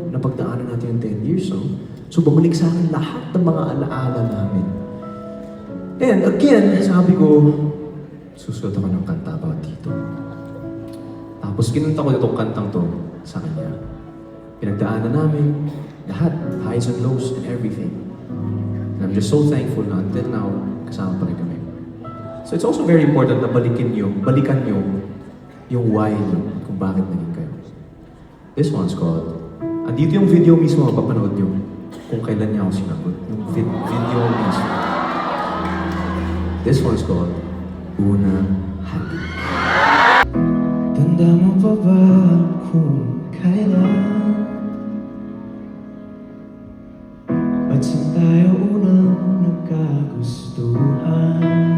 Napagdaanan natin yung 10 years, no? So bumalik sa akin lahat ng mga alaala namin. And again, sabi ko, susunod ako ng kanta about dito. Tapos kinanta ko itong kantang to sa kanya. Pinagdaanan namin lahat, highs and lows and everything. And I'm just so thankful na until now, kasama pa rin kami. So it's also very important na balikan nyo yung why nyo, kung bakit naging kayo. This one's called, andito yung video mismo, mapapanood nyo kung kailan niya ako sinagot. Yung video mismo. This one's called, Unang Halik. Tanda mo pa ba kung kailan at saan tayo unang nagkagustuhan?